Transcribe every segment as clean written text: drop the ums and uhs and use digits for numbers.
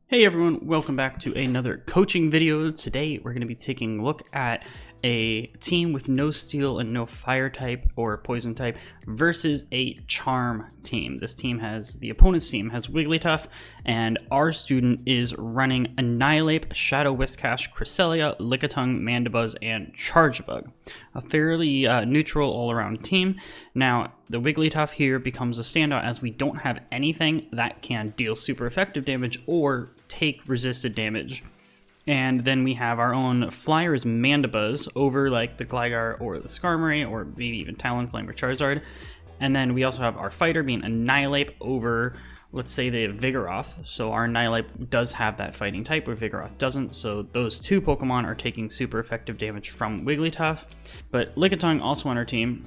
Hey everyone, welcome back to another coaching video. Today we're going to be taking a look at a team with no steel and no fire type or poison type versus a charm team. This team the opponent's team has Wigglytuff, and our student is running Annihilate, Shadow Whiscash, Cresselia, Lickitung, Mandibuzz, and Chargebug. A fairly neutral all-around team. Now, the Wigglytuff here becomes a standout as we don't have anything that can deal super effective damage or take resisted damage. And then we have our own Flyer's Mandibuzz over like the Gligar or the Skarmory or maybe even Talonflame or Charizard. And then we also have our fighter being Annihilate over, let's say, the Vigoroth. So our Annihilate does have that fighting type where Vigoroth doesn't. So those two Pokemon are taking super effective damage from Wigglytuff. But Lickitung also on our team.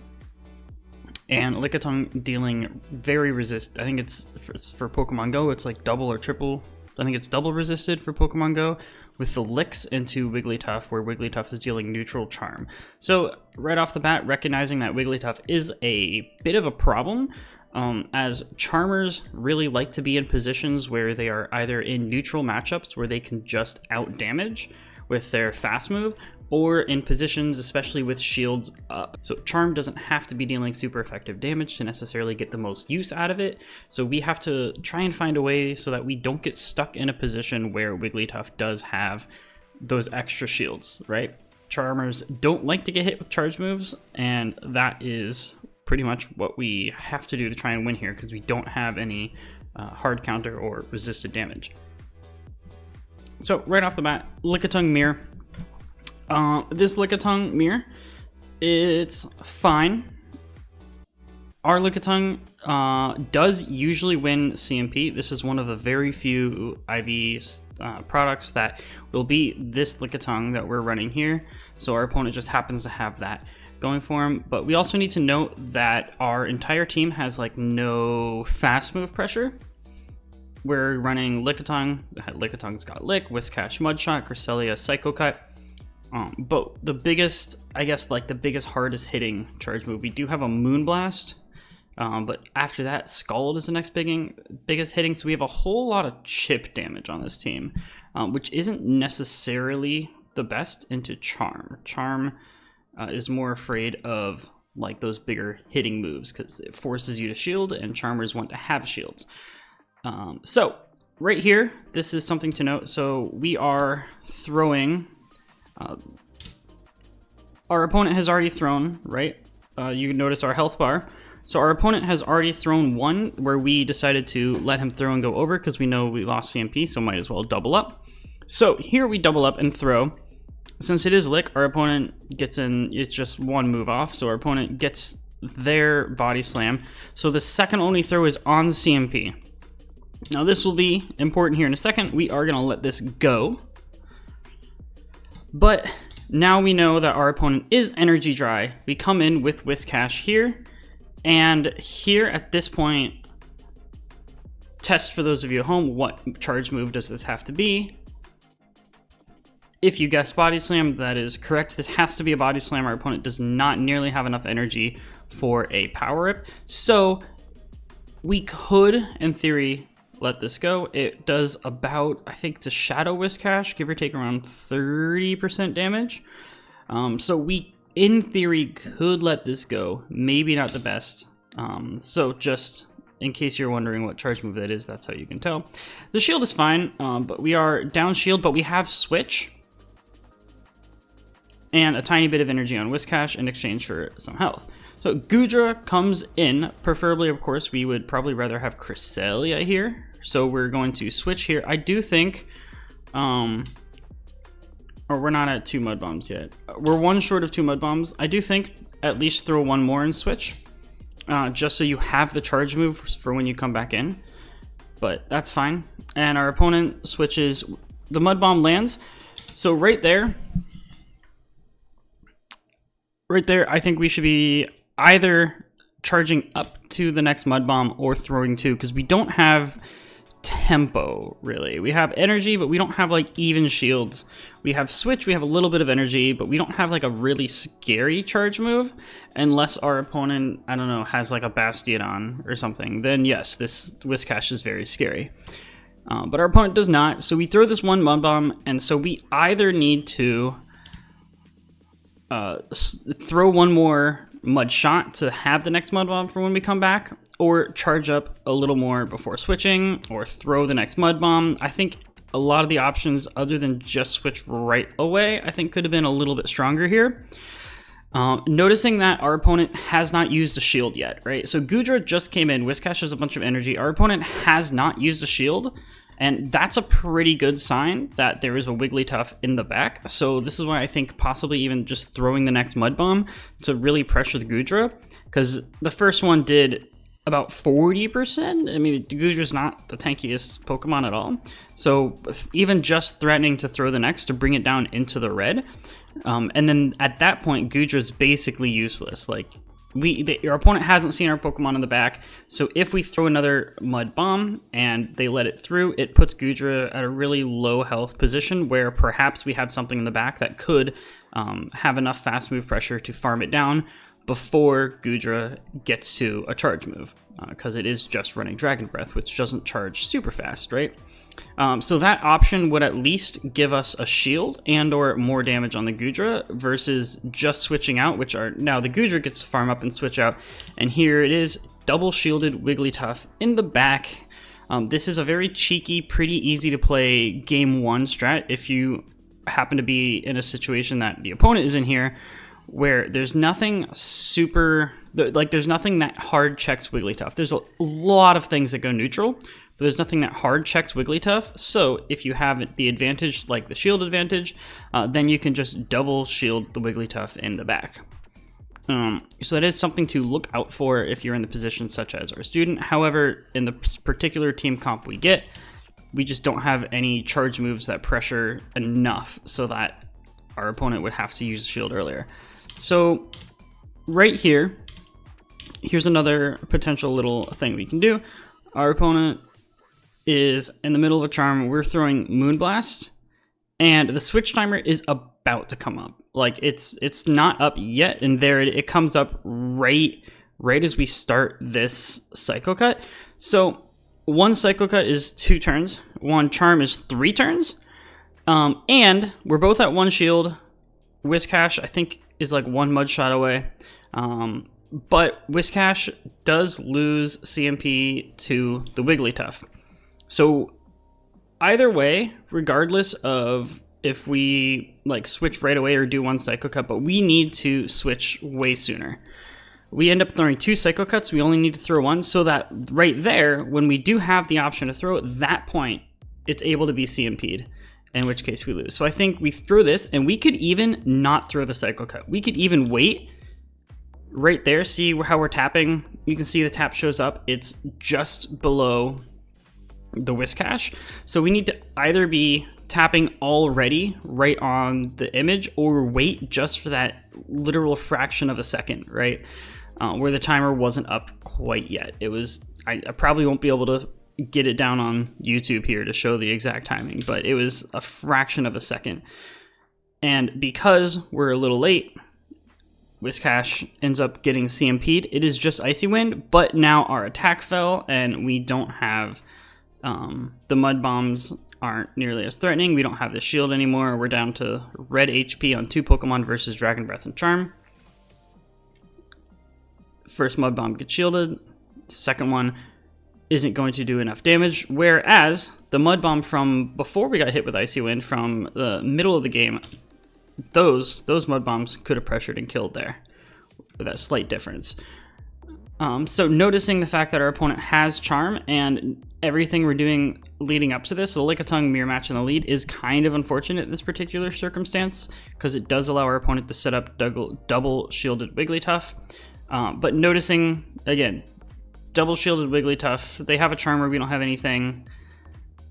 And Lickitung dealing very I think it's for Pokemon Go, it's like double or triple. I think it's double resisted for Pokemon Go with the licks into Wigglytuff, where Wigglytuff is dealing neutral charm. So right off the bat, recognizing that Wigglytuff is a bit of a problem, as Charmers really like to be in positions where they are either in neutral matchups where they can just out damage with their fast move, or in positions, especially with shields up. So Charm doesn't have to be dealing super effective damage to necessarily get the most use out of it. So we have to try and find a way so that we don't get stuck in a position where Wigglytuff does have those extra shields, right? Charmers don't like to get hit with charge moves, and that is pretty much what we have to do to try and win here, because we don't have any hard counter or resisted damage. So right off the bat, Lickitung Mirror. This Lickitung Mirror, it's fine. Our Lickitung does usually win CMP. This is one of the very few IV products that will be this Lickitung that we're running here. So our opponent just happens to have that going for him. But we also need to note that our entire team has like no fast move pressure. We're running Lickitung. Lickitung's got Lick, Whiscash, Mudshot, Cresselia, Psycho Cut. But the biggest, I guess, like the biggest, hardest hitting charge move, we do have a Moonblast. But after that, Scald is the next biggest hitting. So we have a whole lot of chip damage on this team, which isn't necessarily the best into Charm. Charm is more afraid of like those bigger hitting moves because it forces you to shield, and Charmers want to have shields. So right here, this is something to note. So we are throwing. Our opponent has already thrown, right? You can notice our health bar. So our opponent has already thrown one where we decided to let him throw and go over because we know we lost CMP, so might as well double up. So here we double up and throw. Since it is Lick, our opponent gets in, it's just one move off, so our opponent gets their Body Slam. So the second only throw is on CMP. Now this will be important here in a second. We are going to let this go. But now we know that our opponent is energy dry. We come in with Whiscash here, and here at this point, test for those of you at home, what charge move does this have to be? If you guessed Body Slam, that is correct. This has to be a Body Slam. Our opponent does not nearly have enough energy for a Power Whip. So we could, in theory, let this go. It does about, I think it's a Shadow Whiscash, give or take around 30% damage. So we, in theory, could let this go. Maybe not the best. So just in case you're wondering what charge move that is, that's how you can tell. The shield is fine, but we are down shield, but we have Switch. And a tiny bit of energy on Whiscash in exchange for some health. So Goodra comes in. Preferably, of course, we would probably rather have Cresselia here. So we're going to switch here. I do think, or we're not at 2 Mud Bombs yet. We're one short of 2 Mud Bombs. I do think at least throw one more and switch, just so you have the charge move for when you come back in. But that's fine. And our opponent switches. The Mud Bomb lands. So right there, I think we should be either charging up to the next Mud Bomb or throwing 2, because we don't have tempo, really. We have energy, but we don't have like even shields. We have Switch, we have a little bit of energy, but we don't have like a really scary charge move, unless our opponent, I don't know, has like a Bastiodon or something. Then yes, this Whiscash is very scary. but our opponent does not. So we throw this one mud bomb, and so we either need to throw one more mud shot to have the next mud bomb for when we come back, or charge up a little more before switching, or throw the next mud bomb. I think a lot of the options other than just switch right away, I think could have been a little bit stronger here. Noticing that our opponent has not used a shield yet, right? So Gudra just came in, Whiscash has a bunch of energy, our opponent has not used a shield, and that's a pretty good sign that there is a Wigglytuff in the back. So this is why I think possibly even just throwing the next Mud Bomb to really pressure the Gudra, because the first one did about 40%. I mean, Gudra's not the tankiest Pokemon at all. So even just threatening to throw the next to bring it down into the red, and then at that point, Gudra's basically useless. Like, our opponent hasn't seen our Pokemon in the back, so if we throw another Mud Bomb and they let it through, it puts Gudra at a really low health position where perhaps we have something in the back that could have enough fast move pressure to farm it down before Gudra gets to a charge move, because it is just running Dragon Breath, which doesn't charge super fast, right? So that option would at least give us a shield and or more damage on the Gudra versus just switching out, which are now the Gudra gets to farm up and switch out. And here it is, double shielded Wigglytuff in the back. This is a very cheeky, pretty easy to play game one strat if you happen to be in a situation that the opponent is in here, where there's nothing super, like there's nothing that hard checks Wigglytuff. There's a lot of things that go neutral, but there's nothing that hard checks Wigglytuff. So if you have the advantage, like the shield advantage, then you can just double shield the Wigglytuff in the back. So that is something to look out for if you're in the position such as our student. However, in the particular team comp we get, we just don't have any charge moves that pressure enough so that our opponent would have to use the shield earlier. So right here, here's another potential little thing we can do. Our opponent is in the middle of a charm. We're throwing Moonblast, and the switch timer is about to come up. Like it's not up yet, and there it comes up right as we start this Psycho Cut. So one Psycho Cut is 2 turns, one charm is 3 turns, and we're both at 1 shield. Whiscash, I think, is like 1 mud shot away. But Whiscash does lose CMP to the Wigglytuff. So either way, regardless of if we like switch right away or do 1 Psycho Cut, but we need to switch way sooner. We end up throwing 2 Psycho Cuts. We only need to throw 1, so that right there, when we do have the option to throw at that point, it's able to be CMP'd, in which case we lose. So I think we throw this, and we could even not throw the Psycho Cut. We could even wait right there, see how we're tapping. You can see the tap shows up. It's just below the Whiscash. So we need to either be tapping already right on the image or wait just for that literal fraction of a second, right? Where the timer wasn't up quite yet. It was, I probably won't be able to get it down on YouTube here to show the exact timing, but it was a fraction of a second. And because we're a little late, Whiscash ends up getting CMP'd. It is just Icy Wind, but now our attack fell, and we don't have the Mud Bombs aren't nearly as threatening. We don't have the shield anymore. We're down to red HP on 2 Pokemon versus Dragon Breath and Charm. First Mud Bomb gets shielded. Second one isn't going to do enough damage, whereas the Mud Bomb from before we got hit with Icy Wind from the middle of the game, those Mud Bombs could have pressured and killed there with that slight difference. So noticing the fact that our opponent has Charm and everything we're doing leading up to this, the Lickitung Mirror Match in the lead is kind of unfortunate in this particular circumstance because it does allow our opponent to set up double shielded Wigglytuff. But noticing, again, double shielded Wigglytuff, they have a Charm where we don't have anything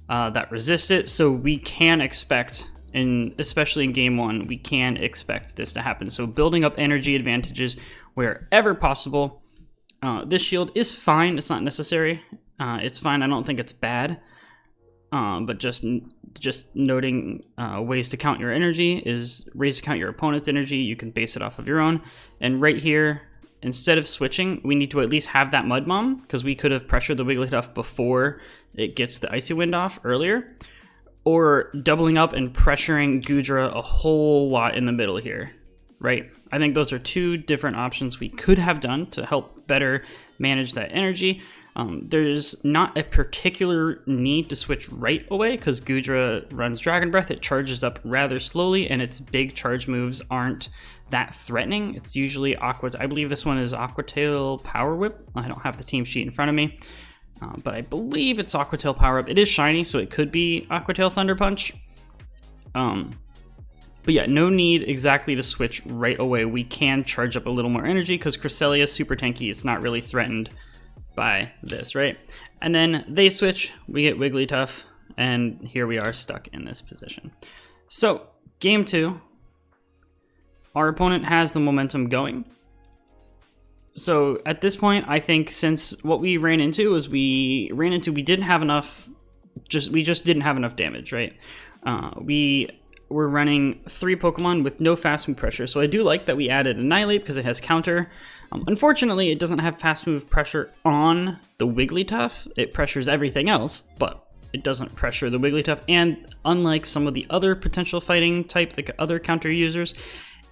that resists it, so we can expect, and especially in game 1, we can expect this to happen. So building up energy advantages wherever possible. This shield is fine. It's not necessary. It's fine. I don't think it's bad. But just noting ways to count your energy is ways to count your opponent's energy. You can base it off of your own. And right here, instead of switching, we need to at least have that Mud Bomb, because we could have pressured the Wigglytuff before it gets the Icy Wind off earlier, or doubling up and pressuring Goodra a whole lot in the middle here, right? I think those are two different options we could have done to help better manage that energy. There's not a particular need to switch right away because Goodra runs Dragon Breath. It charges up rather slowly, and its big charge moves aren't that threatening. It's usually Aqua. I believe this one is Aqua Tail Power Whip. I don't have the team sheet in front of me, but I believe it's Aqua Tail Power Whip. It is shiny, so it could be Aqua Tail Thunder Punch. But yeah, no need exactly to switch right away. We can charge up a little more energy because Cresselia is super tanky. It's not really threatened by this, right? And then they switch, we get Wigglytuff, and here we are stuck in this position. So, game 2, our opponent has the momentum going. So at this point, I think since what we ran into is we didn't have enough, we just didn't have enough damage, right? We were running 3 Pokemon with no fast move pressure. So I do like that we added Annihilate because it has counter. Unfortunately, it doesn't have fast move pressure on the Wigglytuff. It pressures everything else, but it doesn't pressure the Wigglytuff. And unlike some of the other potential fighting type, like other counter users,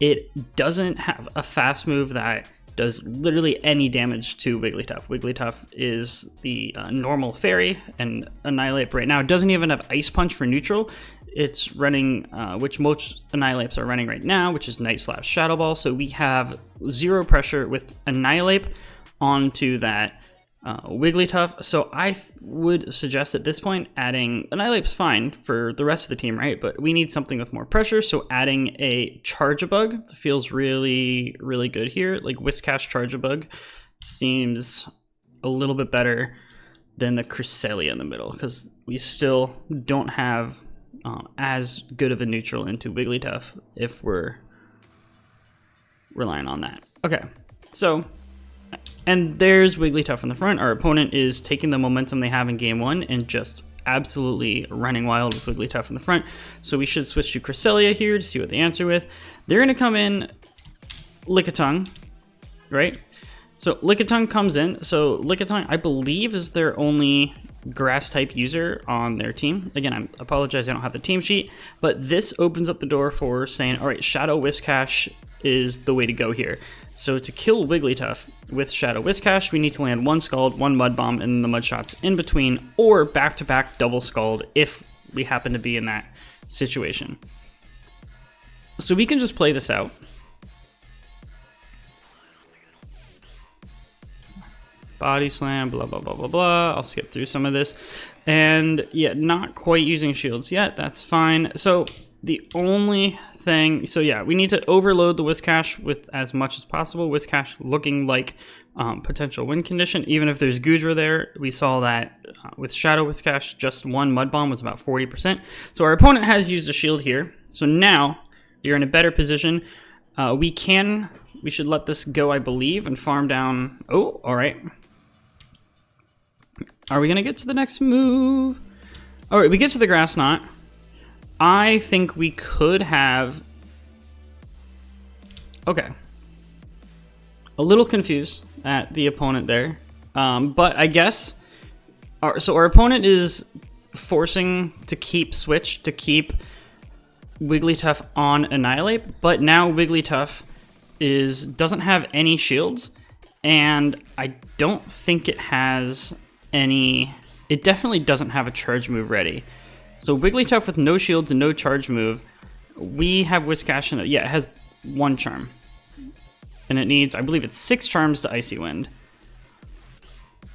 it doesn't have a fast move that does literally any damage to Wigglytuff. Wigglytuff is the normal fairy, and Annihilate right now doesn't even have Ice Punch for neutral. It's running, which most Annihilates are running right now, which is Night Slap Shadow Ball. So we have 0 pressure with Annihilate onto that Wigglytuff. So I would suggest at this point adding Annihilate's fine for the rest of the team, right? But we need something with more pressure. So adding a Charge-a-Bug feels really, really good here. Like Whiscash Charge-a-Bug seems a little bit better than the Cresselia in the middle because we still don't have as good of a neutral into Wigglytuff if we're relying on that. Okay, so, and there's Wigglytuff in the front. Our opponent is taking the momentum they have in game 1 and just absolutely running wild with Wigglytuff in the front. So we should switch to Cresselia here to see what they answer with. They're going to come in Lickitung, right? So Lickitung comes in. So Lickitung, I believe, is their only grass type user on their team. Again, I apologize, I don't have the team sheet, but this opens up the door for saying, all right, Shadow Whiscash is the way to go here. So to kill Wigglytuff with Shadow Whiscash, we need to land 1 Scald, 1 Mud Bomb, and the Mud Shots in between, or back-to-back double Scald if we happen to be in that situation. So we can just play this out. Body Slam, blah, blah, blah, blah, blah. I'll skip through some of this. And yeah, not quite using shields yet. That's fine. So the only thing, so yeah, we need to overload the Whiscash with as much as possible. Whiscash looking like potential win condition. Even if there's Goodra there, we saw that with Shadow Whiscash, just 1 Mud Bomb was about 40%. So our opponent has used a shield here. So now you're in a better position. We should let this go, I believe, and farm down. Oh, all right. Are we going to get to the next move? All right, we get to the Grass Knot. I think we could have... Okay. A little confused at the opponent there. But I guess... So our opponent is forcing to keep Switch, to keep Wigglytuff on Annihilate. But now Wigglytuff doesn't have any shields. And I don't think it has... It definitely doesn't have a charge move ready. So Wigglytuff with no shields and no charge move. We have Whiscash and it has 1 charm. And it needs, I believe it's 6 charms to Icy Wind.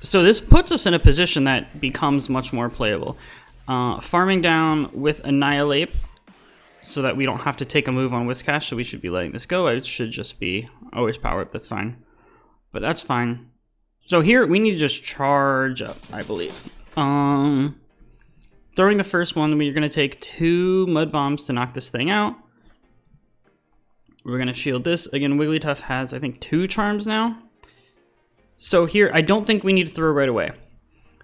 So this puts us in a position that becomes much more playable. Farming down with Annihilate so that we don't have to take a move on Whiscash, so we should be letting this go. It should just be always power up, that's fine. But that's fine. So here, we need to just charge up, I believe. Throwing the first one, we're going to take 2 Mud Bombs to knock this thing out. We're going to shield this. Again, Wigglytuff has, I think, 2 charms now. So here, I don't think we need to throw right away.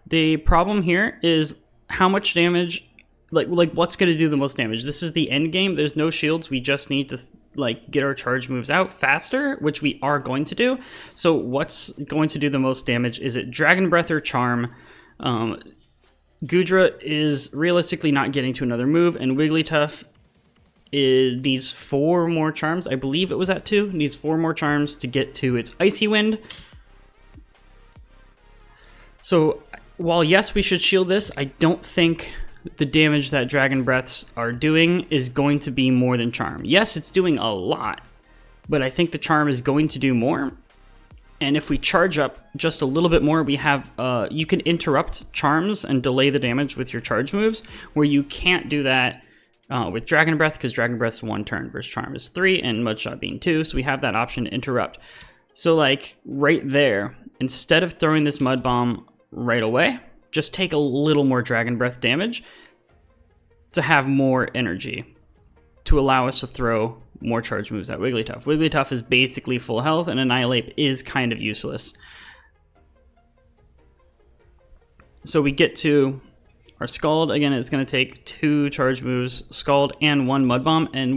The problem here is how much damage, like what's going to do the most damage. This is the end game. There's no shields. We just need to like get our charge moves out faster, which we are going to do. So what's going to do the most damage? Is it Dragon Breath or Charm? Gudra is realistically not getting to another move, and Wigglytuff needs 4 more charms. I believe it was at 2. Needs 4 more charms to get to its Icy Wind. So while yes, we should shield this, I don't think the damage that Dragon Breaths are doing is going to be more than Charm. Yes, it's doing a lot, but I think the Charm is going to do more. And if we charge up just a little bit more, we have, you can interrupt charms and delay the damage with your charge moves, where you can't do that with Dragon Breath, because Dragon Breath's 1 turn versus Charm is 3, and Mudshot being 2, so we have that option to interrupt. So like right there, instead of throwing this Mud Bomb right away, just take a little more Dragon Breath damage to have more energy to allow us to throw more charge moves at Wigglytuff. Wigglytuff is basically full health, and Annihilate is kind of useless. So we get to our Scald. Again, it's going to take 2 charge moves, Scald and 1 Mud Bomb, and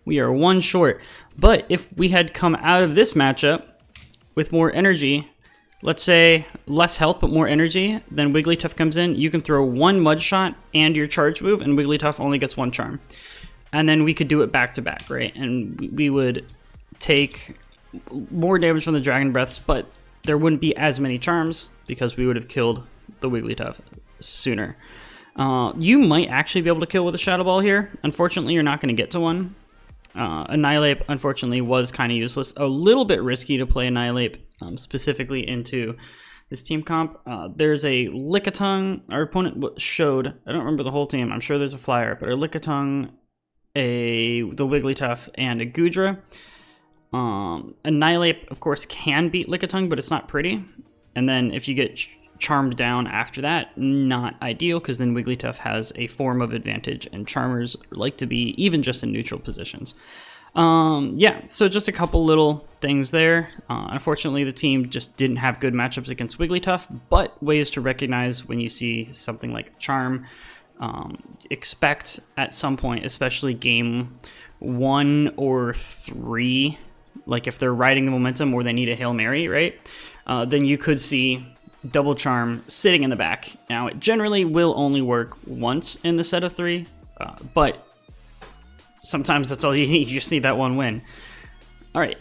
we are 1 short. But if we had come out of this matchup with more energy, let's say less health but more energy, then Wigglytuff comes in, you can throw 1 Mud Shot and your charge move, and Wigglytuff only gets 1 charm. And then we could do it back to back, right? And we would take more damage from the Dragon Breaths, but there wouldn't be as many charms because we would have killed the Wigglytuff sooner. You might actually be able to kill with a Shadow Ball here. Unfortunately, you're not going to get to one. Annihilate, unfortunately, was kind of useless. A little bit risky to play Annihilate, specifically into this team comp. There's a Lickitung. Our opponent showed, I don't remember the whole team. I'm sure there's a flyer, but a Lickitung, the Wigglytuff, and a Gudra. Annihilate, of course, can beat Lickitung, but it's not pretty. And then if you get charmed down after that, not ideal, because then Wigglytuff has a form of advantage, and Charmers like to be even just in neutral positions. Yeah, so just a couple little things there. Unfortunately, the team just didn't have good matchups against Wigglytuff, but ways to recognize when you see something like Charm. Expect at some point, especially game 1 or 3, like if they're riding the momentum or they need a Hail Mary, right? Then you could see Double Charm sitting in the back. Now, it generally will only work once in the set of 3, but sometimes that's all you need. You just need that 1 win. All right,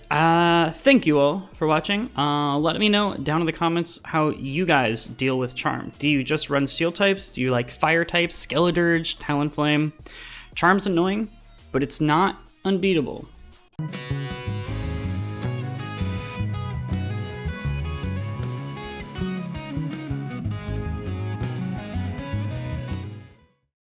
thank you all for watching. Let me know down in the comments how you guys deal with Charm. Do you just run Steel types? Do you like Fire types, Skeledirge, Talonflame? Charm's annoying, but it's not unbeatable.